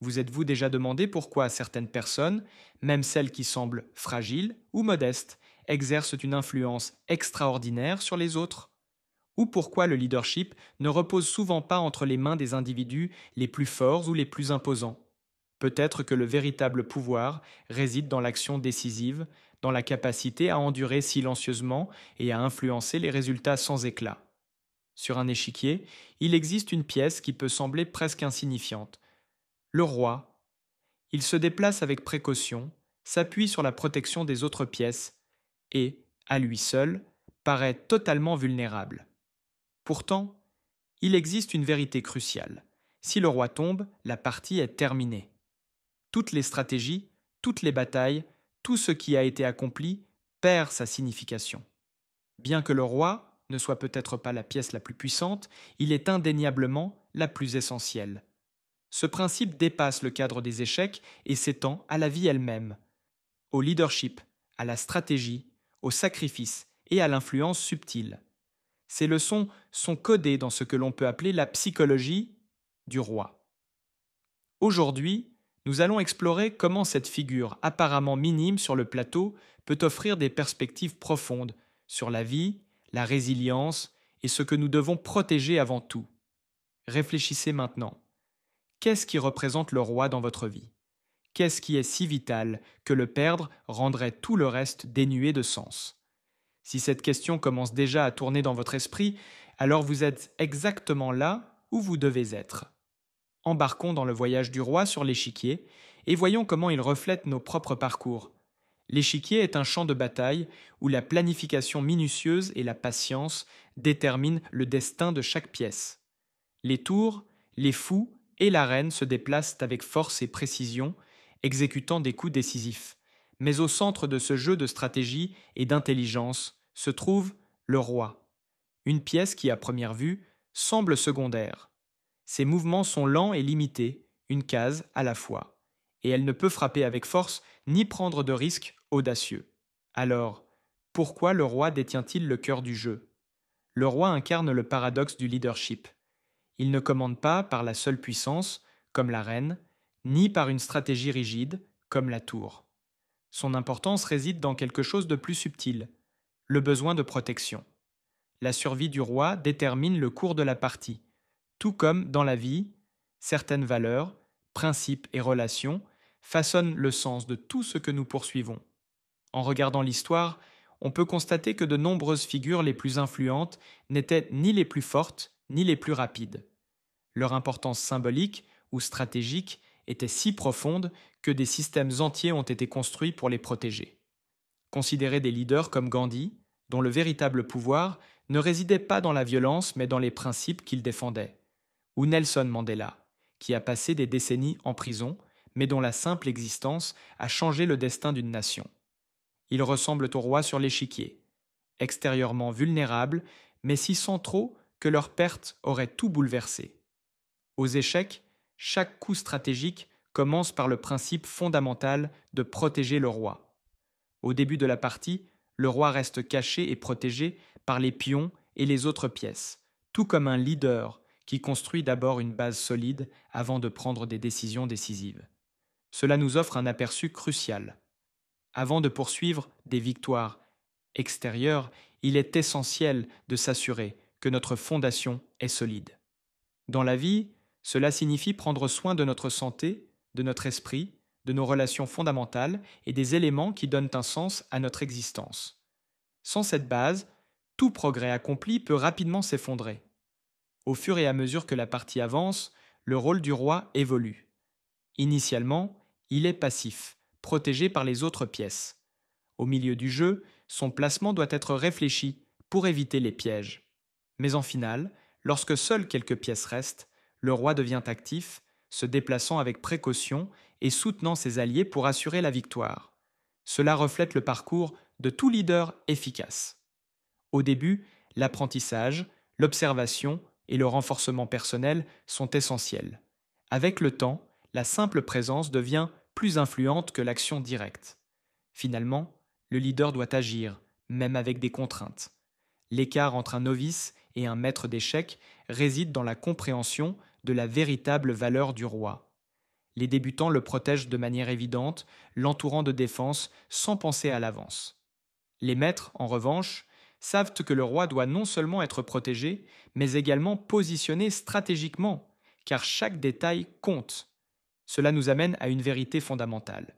Vous êtes-vous déjà demandé pourquoi certaines personnes, même celles qui semblent fragiles ou modestes, exercent une influence extraordinaire sur les autres? Ou pourquoi le leadership ne repose souvent pas entre les mains des individus les plus forts ou les plus imposants? Peut-être que le véritable pouvoir réside dans l'action décisive, dans la capacité à endurer silencieusement et à influencer les résultats sans éclat. Sur un échiquier, il existe une pièce qui peut sembler presque insignifiante. Le roi. Il se déplace avec précaution, s'appuie sur la protection des autres pièces et, à lui seul, paraît totalement vulnérable. Pourtant, il existe une vérité cruciale. Si le roi tombe, la partie est terminée. Toutes les stratégies, toutes les batailles, tout ce qui a été accompli perd sa signification. Bien que le roi ne soit peut-être pas la pièce la plus puissante, il est indéniablement la plus essentielle. Ce principe dépasse le cadre des échecs et s'étend à la vie elle-même, au leadership, à la stratégie, au sacrifice et à l'influence subtile. Ces leçons sont codées dans ce que l'on peut appeler la psychologie du roi. Aujourd'hui, nous allons explorer comment cette figure apparemment minime sur le plateau peut offrir des perspectives profondes sur la vie, la résilience et ce que nous devons protéger avant tout. Réfléchissez maintenant. Qu'est-ce qui représente le roi dans votre vie? Qu'est-ce qui est si vital que le perdre rendrait tout le reste dénué de sens? Si cette question commence déjà à tourner dans votre esprit, alors vous êtes exactement là où vous devez être. Embarquons dans le voyage du roi sur l'échiquier et voyons comment il reflète nos propres parcours. L'échiquier est un champ de bataille où la planification minutieuse et la patience déterminent le destin de chaque pièce. Les tours, les fous et la reine se déplacent avec force et précision, exécutant des coups décisifs. Mais au centre de ce jeu de stratégie et d'intelligence se trouve le roi, une pièce qui, à première vue, semble secondaire. Ses mouvements sont lents et limités, une case à la fois, et elle ne peut frapper avec force ni prendre de risques audacieux. Alors, pourquoi le roi détient-il le cœur du jeu? Le roi incarne le paradoxe du leadership. Il ne commande pas par la seule puissance, comme la reine, ni par une stratégie rigide, comme la tour. Son importance réside dans quelque chose de plus subtil, le besoin de protection. La survie du roi détermine le cours de la partie, tout comme dans la vie, certaines valeurs, principes et relations façonnent le sens de tout ce que nous poursuivons. En regardant l'histoire, on peut constater que de nombreuses figures les plus influentes n'étaient ni les plus fortes ni les plus rapides. Leur importance symbolique ou stratégique était si profonde que des systèmes entiers ont été construits pour les protéger. Considérez des leaders comme Gandhi, dont le véritable pouvoir ne résidait pas dans la violence mais dans les principes qu'il défendait, ou Nelson Mandela, qui a passé des décennies en prison, mais dont la simple existence a changé le destin d'une nation. Ils ressemblent au roi sur l'échiquier, extérieurement vulnérables, mais si centraux que leur perte aurait tout bouleversé. Aux échecs, chaque coup stratégique commence par le principe fondamental de protéger le roi. Au début de la partie, le roi reste caché et protégé par les pions et les autres pièces, tout comme un leader qui construit d'abord une base solide avant de prendre des décisions décisives. Cela nous offre un aperçu crucial. Avant de poursuivre des victoires extérieures, il est essentiel de s'assurer que notre fondation est solide. Dans la vie, cela signifie prendre soin de notre santé, de notre esprit, de nos relations fondamentales et des éléments qui donnent un sens à notre existence. Sans cette base, tout progrès accompli peut rapidement s'effondrer. Au fur et à mesure que la partie avance, le rôle du roi évolue. Initialement, il est passif, protégé par les autres pièces. Au milieu du jeu, son placement doit être réfléchi pour éviter les pièges. Mais en finale, lorsque seules quelques pièces restent, le roi devient actif, se déplaçant avec précaution et soutenant ses alliés pour assurer la victoire. Cela reflète le parcours de tout leader efficace. Au début, l'apprentissage, l'observation et le renforcement personnel sont essentiels. Avec le temps, la simple présence devient plus influente que l'action directe. Finalement, le leader doit agir, même avec des contraintes. L'écart entre un novice et un maître d'échecs réside dans la compréhension de la véritable valeur du roi. Les débutants le protègent de manière évidente, l'entourant de défense sans penser à l'avance. Les maîtres, en revanche, savent que le roi doit non seulement être protégé, mais également positionné stratégiquement, car chaque détail compte. Cela nous amène à une vérité fondamentale.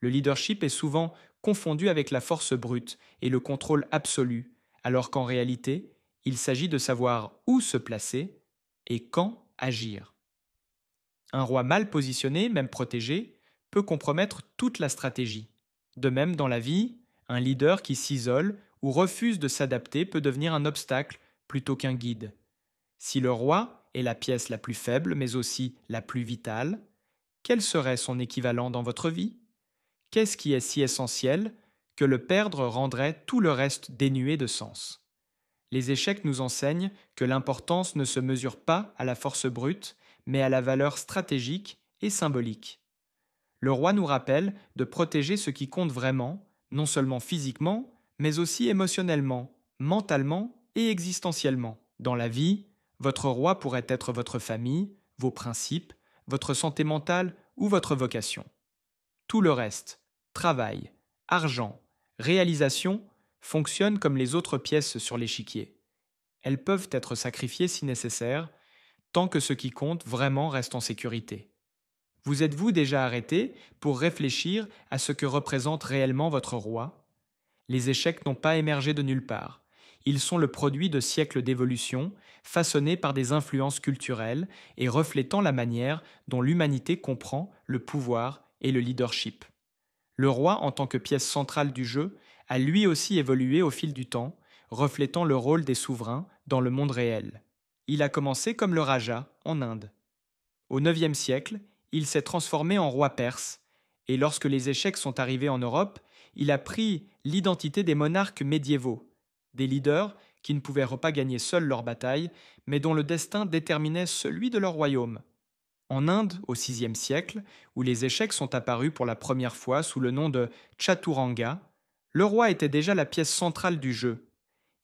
Le leadership est souvent confondu avec la force brute et le contrôle absolu, alors qu'en réalité, il s'agit de savoir où se placer et quand agir. Un roi mal positionné, même protégé, peut compromettre toute la stratégie. De même, dans la vie, un leader qui s'isole ou refuse de s'adapter peut devenir un obstacle plutôt qu'un guide. Si le roi est la pièce la plus faible, mais aussi la plus vitale, quel serait son équivalent dans votre vie? Qu'est-ce qui est si essentiel que le perdre rendrait tout le reste dénué de sens? Les échecs nous enseignent que l'importance ne se mesure pas à la force brute, mais à la valeur stratégique et symbolique. Le roi nous rappelle de protéger ce qui compte vraiment, non seulement physiquement, mais aussi émotionnellement, mentalement et existentiellement. Dans la vie, votre roi pourrait être votre famille, vos principes, votre santé mentale ou votre vocation. Tout le reste, travail, argent, réalisation, fonctionne comme les autres pièces sur l'échiquier. Elles peuvent être sacrifiées si nécessaire, tant que ce qui compte vraiment reste en sécurité. Vous êtes-vous déjà arrêté pour réfléchir à ce que représente réellement votre roi? Les échecs n'ont pas émergé de nulle part. Ils sont le produit de siècles d'évolution, façonnés par des influences culturelles et reflétant la manière dont l'humanité comprend le pouvoir et le leadership. Le roi, en tant que pièce centrale du jeu, a lui aussi évolué au fil du temps, reflétant le rôle des souverains dans le monde réel. Il a commencé comme le Raja en Inde. Au IXe siècle, il s'est transformé en roi perse, et lorsque les échecs sont arrivés en Europe, il a pris l'identité des monarques médiévaux, des leaders qui ne pouvaient pas gagner seuls leur bataille, mais dont le destin déterminait celui de leur royaume. En Inde, au VIe siècle, où les échecs sont apparus pour la première fois sous le nom de Chaturanga, le roi était déjà la pièce centrale du jeu.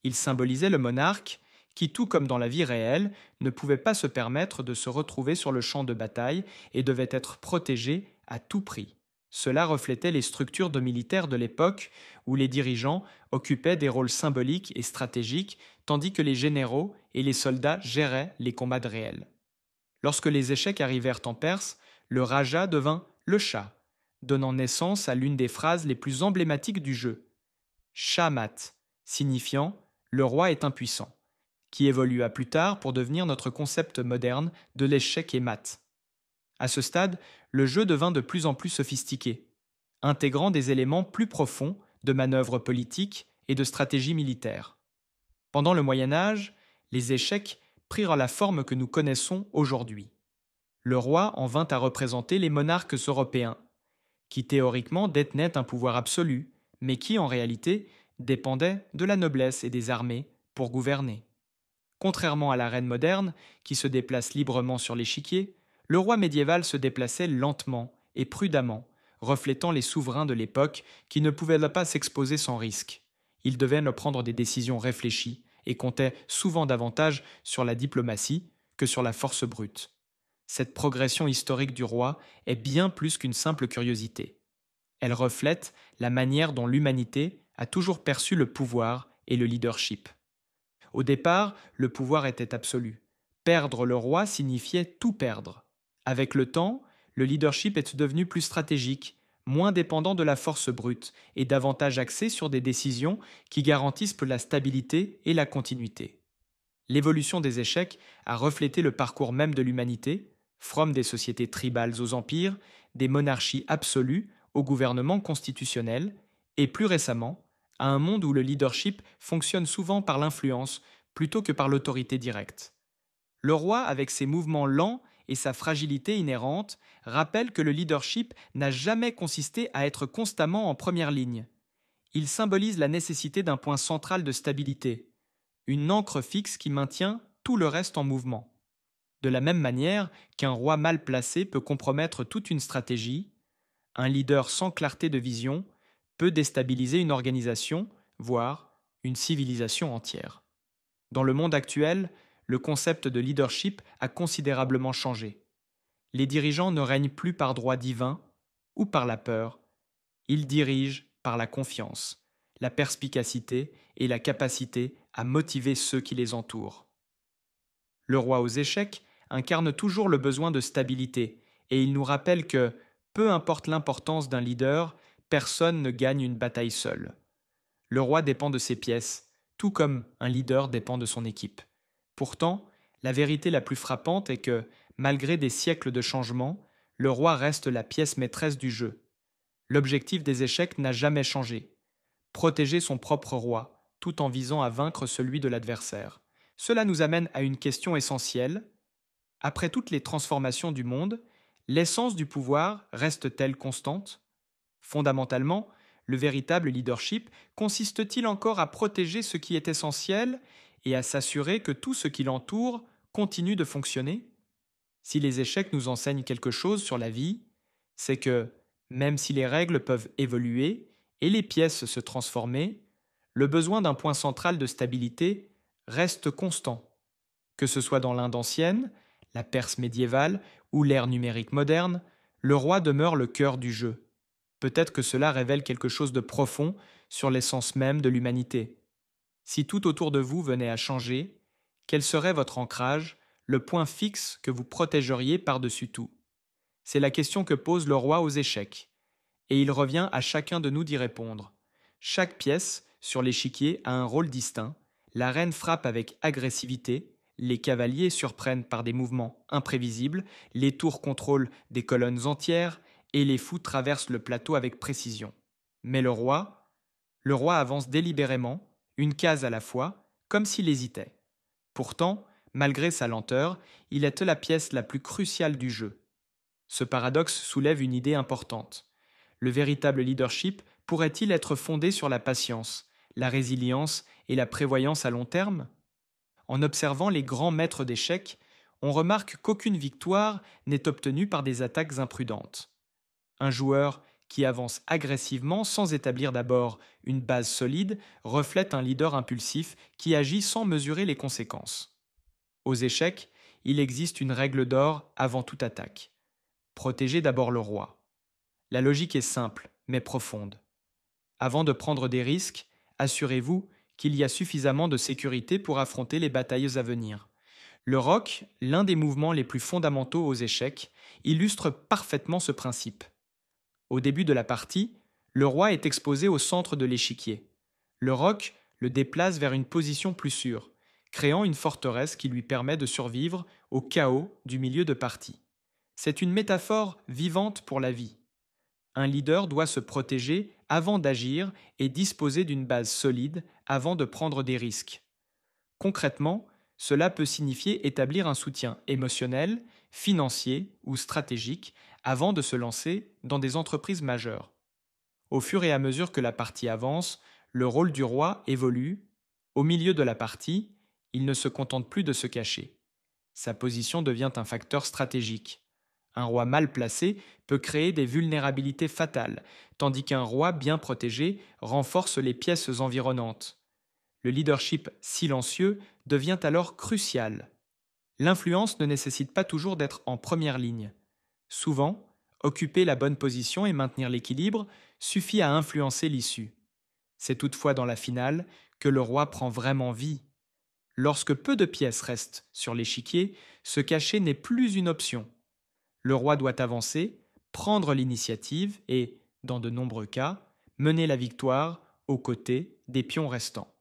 Il symbolisait le monarque qui, tout comme dans la vie réelle, ne pouvait pas se permettre de se retrouver sur le champ de bataille et devait être protégé à tout prix. Cela reflétait les structures de militaires de l'époque où les dirigeants occupaient des rôles symboliques et stratégiques, tandis que les généraux et les soldats géraient les combats réels. Lorsque les échecs arrivèrent en Perse, le Raja devint le Shah, donnant naissance à l'une des phrases les plus emblématiques du jeu, Shahmat, signifiant le roi est impuissant, qui évolua plus tard pour devenir notre concept moderne de l'échec et mat. À ce stade, le jeu devint de plus en plus sophistiqué, intégrant des éléments plus profonds de manœuvres politiques et de stratégie militaire. Pendant le Moyen Âge, les échecs prirent la forme que nous connaissons aujourd'hui. Le roi en vint à représenter les monarques européens, qui théoriquement détenaient un pouvoir absolu, mais qui en réalité dépendaient de la noblesse et des armées pour gouverner. Contrairement à la reine moderne, qui se déplace librement sur l'échiquier, le roi médiéval se déplaçait lentement et prudemment, reflétant les souverains de l'époque qui ne pouvaient pas s'exposer sans risque. Il devait prendre des décisions réfléchies et comptait souvent davantage sur la diplomatie que sur la force brute. Cette progression historique du roi est bien plus qu'une simple curiosité. Elle reflète la manière dont l'humanité a toujours perçu le pouvoir et le leadership. Au départ, le pouvoir était absolu. Perdre le roi signifiait tout perdre. Avec le temps, le leadership est devenu plus stratégique, moins dépendant de la force brute et davantage axé sur des décisions qui garantissent la stabilité et la continuité. L'évolution des échecs a reflété le parcours même de l'humanité, from des sociétés tribales aux empires, des monarchies absolues aux gouvernements constitutionnels, et plus récemment, à un monde où le leadership fonctionne souvent par l'influence plutôt que par l'autorité directe. Le roi, avec ses mouvements lents et sa fragilité inhérente, rappelle que le leadership n'a jamais consisté à être constamment en première ligne. Il symbolise la nécessité d'un point central de stabilité, une ancre fixe qui maintient tout le reste en mouvement. De la même manière qu'un roi mal placé peut compromettre toute une stratégie, un leader sans clarté de vision peut déstabiliser une organisation, voire une civilisation entière. Dans le monde actuel, le concept de leadership a considérablement changé. Les dirigeants ne règnent plus par droit divin ou par la peur, ils dirigent par la confiance, la perspicacité et la capacité à motiver ceux qui les entourent. Le roi aux échecs incarne toujours le besoin de stabilité et il nous rappelle que, peu importe l'importance d'un leader, personne ne gagne une bataille seul. Le roi dépend de ses pièces, tout comme un leader dépend de son équipe. Pourtant, la vérité la plus frappante est que, malgré des siècles de changements, le roi reste la pièce maîtresse du jeu. L'objectif des échecs n'a jamais changé: protéger son propre roi, tout en visant à vaincre celui de l'adversaire. Cela nous amène à une question essentielle. Après toutes les transformations du monde, l'essence du pouvoir reste-t-elle constante? Fondamentalement, le véritable leadership consiste-t-il encore à protéger ce qui est essentiel et à s'assurer que tout ce qui l'entoure continue de fonctionner? Si les échecs nous enseignent quelque chose sur la vie, c'est que, même si les règles peuvent évoluer et les pièces se transformer, le besoin d'un point central de stabilité reste constant. Que ce soit dans l'Inde ancienne, la Perse médiévale ou l'ère numérique moderne, le roi demeure le cœur du jeu. Peut-être que cela révèle quelque chose de profond sur l'essence même de l'humanité. Si tout autour de vous venait à changer, quel serait votre ancrage, le point fixe que vous protégeriez par-dessus tout? C'est la question que pose le roi aux échecs. Et il revient à chacun de nous d'y répondre. Chaque pièce sur l'échiquier a un rôle distinct. La reine frappe avec agressivité, les cavaliers surprennent par des mouvements imprévisibles, les tours contrôlent des colonnes entières et les fous traversent le plateau avec précision. Mais le roi avance délibérément, une case à la fois, comme s'il hésitait. Pourtant, malgré sa lenteur, il est la pièce la plus cruciale du jeu. Ce paradoxe soulève une idée importante. Le véritable leadership pourrait-il être fondé sur la patience, la résilience et la prévoyance à long terme? En observant les grands maîtres d'échecs, on remarque qu'aucune victoire n'est obtenue par des attaques imprudentes. Un joueur qui avance agressivement sans établir d'abord une base solide reflète un leader impulsif qui agit sans mesurer les conséquences. Aux échecs, il existe une règle d'or avant toute attaque: protéger d'abord le roi. La logique est simple, mais profonde. Avant de prendre des risques, assurez-vous qu'il y a suffisamment de sécurité pour affronter les batailles à venir. Le rock, l'un des mouvements les plus fondamentaux aux échecs, illustre parfaitement ce principe. Au début de la partie, le roi est exposé au centre de l'échiquier. Le roc le déplace vers une position plus sûre, créant une forteresse qui lui permet de survivre au chaos du milieu de partie. C'est une métaphore vivante pour la vie. Un leader doit se protéger avant d'agir et disposer d'une base solide avant de prendre des risques. Concrètement, cela peut signifier établir un soutien émotionnel, financier ou stratégique avant de se lancer dans des entreprises majeures. Au fur et à mesure que la partie avance, le rôle du roi évolue. Au milieu de la partie, il ne se contente plus de se cacher. Sa position devient un facteur stratégique. Un roi mal placé peut créer des vulnérabilités fatales, tandis qu'un roi bien protégé renforce les pièces environnantes. Le leadership silencieux devient alors crucial. L'influence ne nécessite pas toujours d'être en première ligne. Souvent, occuper la bonne position et maintenir l'équilibre suffit à influencer l'issue. C'est toutefois dans la finale que le roi prend vraiment vie. Lorsque peu de pièces restent sur l'échiquier, se cacher n'est plus une option. Le roi doit avancer, prendre l'initiative et, dans de nombreux cas, mener la victoire aux côtés des pions restants.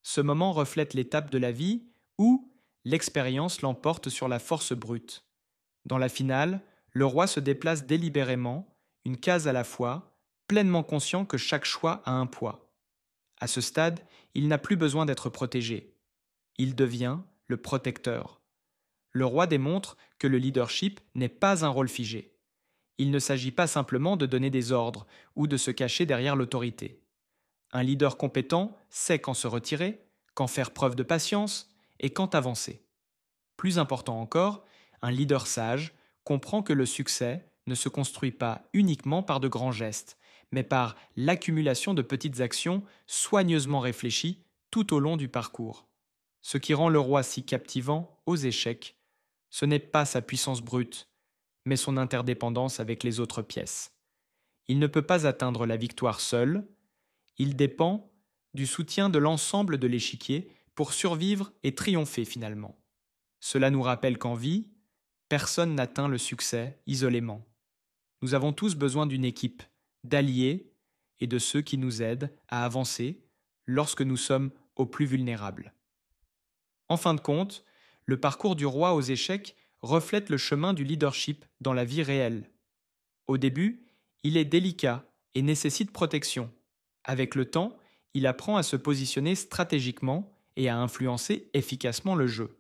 Ce moment reflète l'étape de la vie où l'expérience l'emporte sur la force brute. Dans la finale, le roi se déplace délibérément, une case à la fois, pleinement conscient que chaque choix a un poids. À ce stade, il n'a plus besoin d'être protégé. Il devient le protecteur. Le roi démontre que le leadership n'est pas un rôle figé. Il ne s'agit pas simplement de donner des ordres ou de se cacher derrière l'autorité. Un leader compétent sait quand se retirer, quand faire preuve de patience et quand avancer. Plus important encore, un leader sage comprend que le succès ne se construit pas uniquement par de grands gestes, mais par l'accumulation de petites actions soigneusement réfléchies tout au long du parcours. Ce qui rend le roi si captivant aux échecs, ce n'est pas sa puissance brute, mais son interdépendance avec les autres pièces. Il ne peut pas atteindre la victoire seul, il dépend du soutien de l'ensemble de l'échiquier pour survivre et triompher finalement. Cela nous rappelle qu'en vie, personne n'atteint le succès isolément. Nous avons tous besoin d'une équipe, d'alliés et de ceux qui nous aident à avancer lorsque nous sommes au plus vulnérables. En fin de compte, le parcours du roi aux échecs reflète le chemin du leadership dans la vie réelle. Au début, il est délicat et nécessite protection. Avec le temps, il apprend à se positionner stratégiquement et à influencer efficacement le jeu.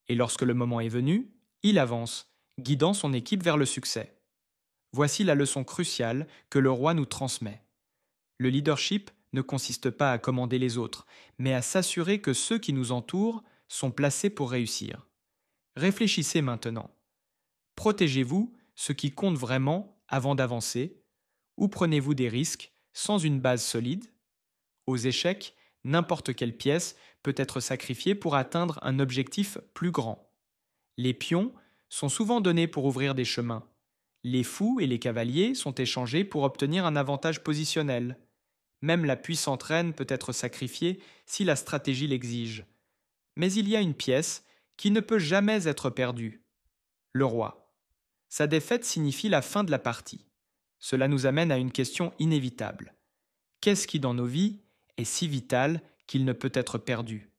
Et lorsque le moment est venu, il avance, guidant son équipe vers le succès. Voici la leçon cruciale que le roi nous transmet. Le leadership ne consiste pas à commander les autres, mais à s'assurer que ceux qui nous entourent sont placés pour réussir. Réfléchissez maintenant. Protégez-vous ce qui compte vraiment avant d'avancer, ou prenez-vous des risques sans une base solide? Aux échecs, n'importe quelle pièce peut être sacrifiée pour atteindre un objectif plus grand. Les pions sont souvent donnés pour ouvrir des chemins. Les fous et les cavaliers sont échangés pour obtenir un avantage positionnel. Même la puissante reine peut être sacrifiée si la stratégie l'exige. Mais il y a une pièce qui ne peut jamais être perdue: le roi. Sa défaite signifie la fin de la partie. Cela nous amène à une question inévitable. Qu'est-ce qui dans nos vies est si vital qu'il ne peut être perdu?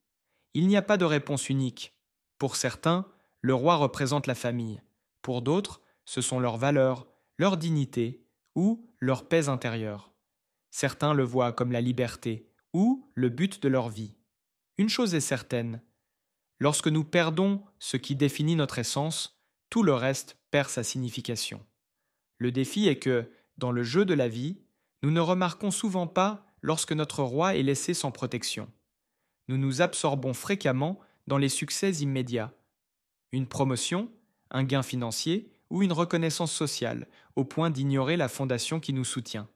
Il n'y a pas de réponse unique. Pour certains, le roi représente la famille. Pour d'autres, ce sont leurs valeurs, leur dignité ou leur paix intérieure. Certains le voient comme la liberté ou le but de leur vie. Une chose est certaine, lorsque nous perdons ce qui définit notre essence, tout le reste perd sa signification. Le défi est que, dans le jeu de la vie, nous ne remarquons souvent pas lorsque notre roi est laissé sans protection. Nous nous absorbons fréquemment dans les succès immédiats. Une promotion, un gain financier ou une reconnaissance sociale, au point d'ignorer la fondation qui nous soutient.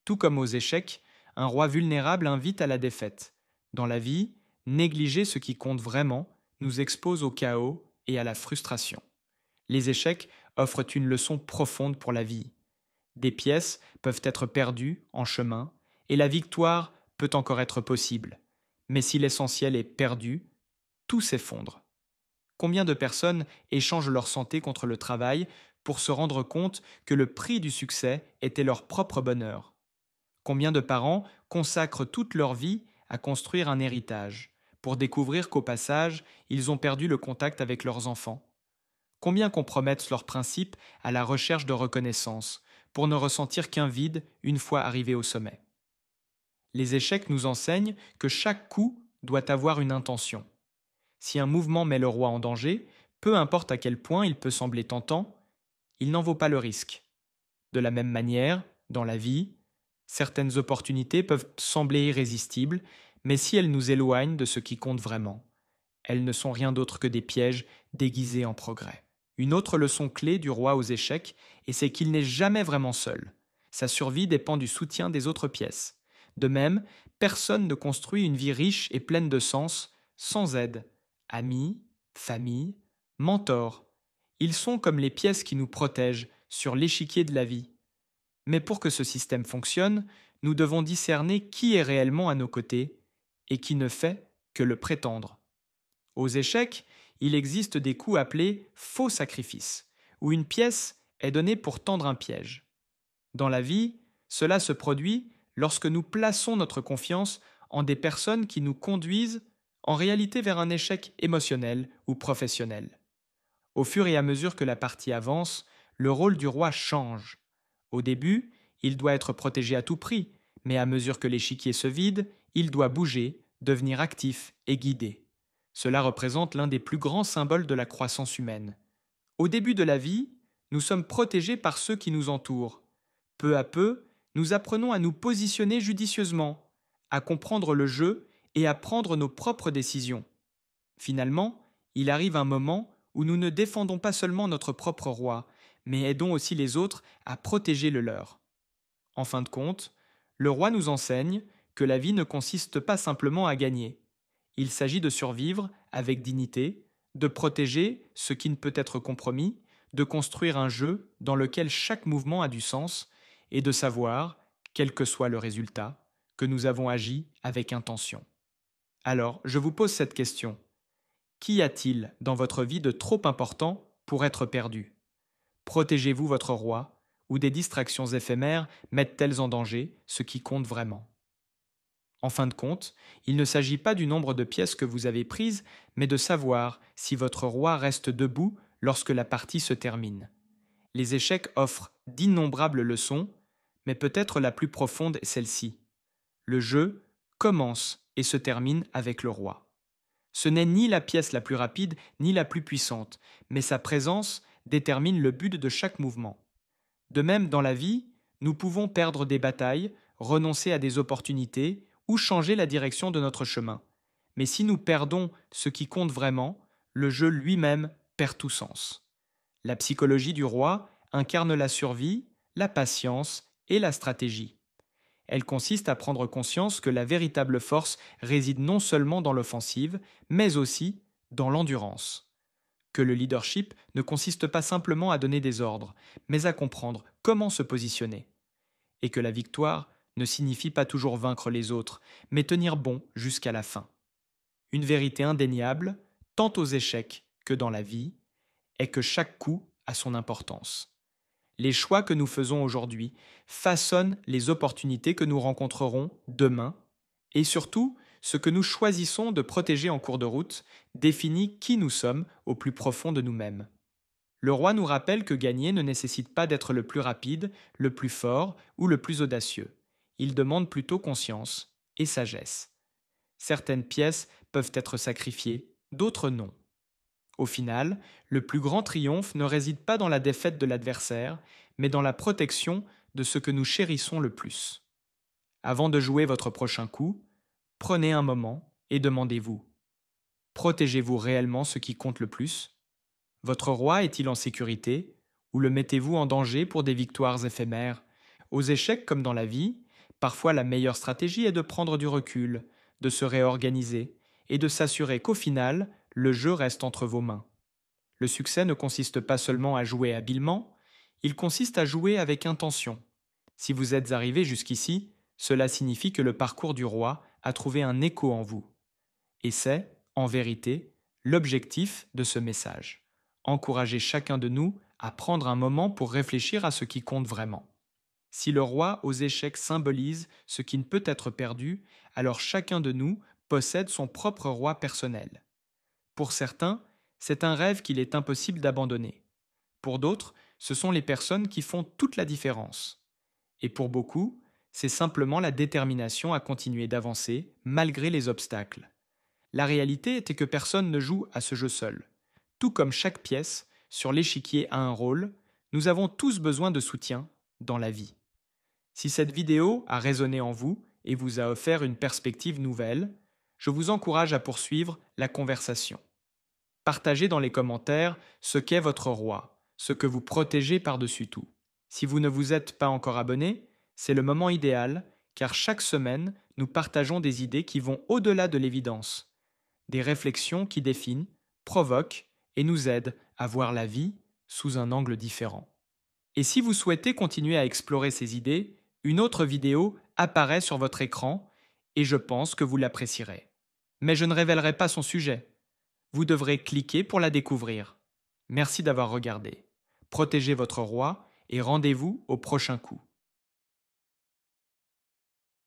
Tout comme aux échecs, un roi vulnérable invite à la défaite. Dans la vie, négliger ce qui compte vraiment nous expose au chaos et à la frustration. Les échecs offrent une leçon profonde pour la vie. Des pièces peuvent être perdues en chemin et la victoire peut encore être possible. Mais si l'essentiel est perdu, tout s'effondre. Combien de personnes échangent leur santé contre le travail pour se rendre compte que le prix du succès était leur propre bonheur? Combien de parents consacrent toute leur vie à construire un héritage pour découvrir qu'au passage, ils ont perdu le contact avec leurs enfants? Combien compromettent leurs principes à la recherche de reconnaissance pour ne ressentir qu'un vide une fois arrivés au sommet? Les échecs nous enseignent que chaque coup doit avoir une intention. Si un mouvement met le roi en danger, peu importe à quel point il peut sembler tentant, il n'en vaut pas le risque. De la même manière, dans la vie, certaines opportunités peuvent sembler irrésistibles, mais si elles nous éloignent de ce qui compte vraiment, elles ne sont rien d'autre que des pièges déguisés en progrès. Une autre leçon clé du roi aux échecs, et c'est qu'il n'est jamais vraiment seul. Sa survie dépend du soutien des autres pièces. De même, personne ne construit une vie riche et pleine de sens sans aide. Amis, famille, mentors. Ils sont comme les pièces qui nous protègent sur l'échiquier de la vie. Mais pour que ce système fonctionne, nous devons discerner qui est réellement à nos côtés et qui ne fait que le prétendre. Aux échecs, il existe des coups appelés faux sacrifices, où une pièce est donnée pour tendre un piège. Dans la vie, cela se produit lorsque nous plaçons notre confiance en des personnes qui nous conduisent en réalité vers un échec émotionnel ou professionnel. Au fur et à mesure que la partie avance, le rôle du roi change. Au début, il doit être protégé à tout prix, mais à mesure que l'échiquier se vide, il doit bouger, devenir actif et guider. Cela représente l'un des plus grands symboles de la croissance humaine. Au début de la vie, nous sommes protégés par ceux qui nous entourent. Peu à peu, nous apprenons à nous positionner judicieusement, à comprendre le jeu et à prendre nos propres décisions. Finalement, il arrive un moment où nous ne défendons pas seulement notre propre roi, mais aidons aussi les autres à protéger le leur. En fin de compte, le roi nous enseigne que la vie ne consiste pas simplement à gagner. Il s'agit de survivre avec dignité, de protéger ce qui ne peut être compromis, de construire un jeu dans lequel chaque mouvement a du sens et de savoir, quel que soit le résultat, que nous avons agi avec intention. Alors, je vous pose cette question. Qu'y a-t-il dans votre vie de trop important pour être perdu? Protégez-vous votre roi, ou des distractions éphémères mettent-elles en danger ce qui compte vraiment? En fin de compte, il ne s'agit pas du nombre de pièces que vous avez prises, mais de savoir si votre roi reste debout lorsque la partie se termine. Les échecs offrent d'innombrables leçons, mais peut-être la plus profonde est celle-ci. Le jeu commence et se termine avec le roi. Ce n'est ni la pièce la plus rapide ni la plus puissante, mais sa présence détermine le but de chaque mouvement. De même, dans la vie, nous pouvons perdre des batailles, renoncer à des opportunités ou changer la direction de notre chemin. Mais si nous perdons ce qui compte vraiment, le jeu lui-même perd tout sens. La psychologie du roi incarne la survie, la patience et la stratégie. Elle consiste à prendre conscience que la véritable force réside non seulement dans l'offensive, mais aussi dans l'endurance. Que le leadership ne consiste pas simplement à donner des ordres, mais à comprendre comment se positionner. Et que la victoire ne signifie pas toujours vaincre les autres, mais tenir bon jusqu'à la fin. Une vérité indéniable, tant aux échecs que dans la vie, est que chaque coup a son importance. Les choix que nous faisons aujourd'hui façonnent les opportunités que nous rencontrerons demain, et surtout, ce que nous choisissons de protéger en cours de route définit qui nous sommes au plus profond de nous-mêmes. Le roi nous rappelle que gagner ne nécessite pas d'être le plus rapide, le plus fort ou le plus audacieux. Il demande plutôt conscience et sagesse. Certaines pièces peuvent être sacrifiées, d'autres non. Au final, le plus grand triomphe ne réside pas dans la défaite de l'adversaire, mais dans la protection de ce que nous chérissons le plus. Avant de jouer votre prochain coup, prenez un moment et demandez-vous: protégez-vous réellement ce qui compte le plus? Votre roi est-il en sécurité, ou le mettez-vous en danger pour des victoires éphémères? Aux échecs comme dans la vie, parfois la meilleure stratégie est de prendre du recul, de se réorganiser et de s'assurer qu'au final, le jeu reste entre vos mains. Le succès ne consiste pas seulement à jouer habilement, il consiste à jouer avec intention. Si vous êtes arrivé jusqu'ici, cela signifie que le parcours du roi a trouvé un écho en vous. Et c'est, en vérité, l'objectif de ce message. Encourager chacun de nous à prendre un moment pour réfléchir à ce qui compte vraiment. Si le roi aux échecs symbolise ce qui ne peut être perdu, alors chacun de nous possède son propre roi personnel. Pour certains, c'est un rêve qu'il est impossible d'abandonner. Pour d'autres, ce sont les personnes qui font toute la différence. Et pour beaucoup, c'est simplement la détermination à continuer d'avancer malgré les obstacles. La réalité était que personne ne joue à ce jeu seul. Tout comme chaque pièce sur l'échiquier a un rôle, nous avons tous besoin de soutien dans la vie. Si cette vidéo a résonné en vous et vous a offert une perspective nouvelle, je vous encourage à poursuivre la conversation. Partagez dans les commentaires ce qu'est votre roi, ce que vous protégez par-dessus tout. Si vous ne vous êtes pas encore abonné, c'est le moment idéal, car chaque semaine, nous partageons des idées qui vont au-delà de l'évidence, des réflexions qui définissent, provoquent et nous aident à voir la vie sous un angle différent. Et si vous souhaitez continuer à explorer ces idées, une autre vidéo apparaît sur votre écran et je pense que vous l'apprécierez. Mais je ne révélerai pas son sujet. Vous devrez cliquer pour la découvrir. Merci d'avoir regardé. Protégez votre roi et rendez-vous au prochain coup.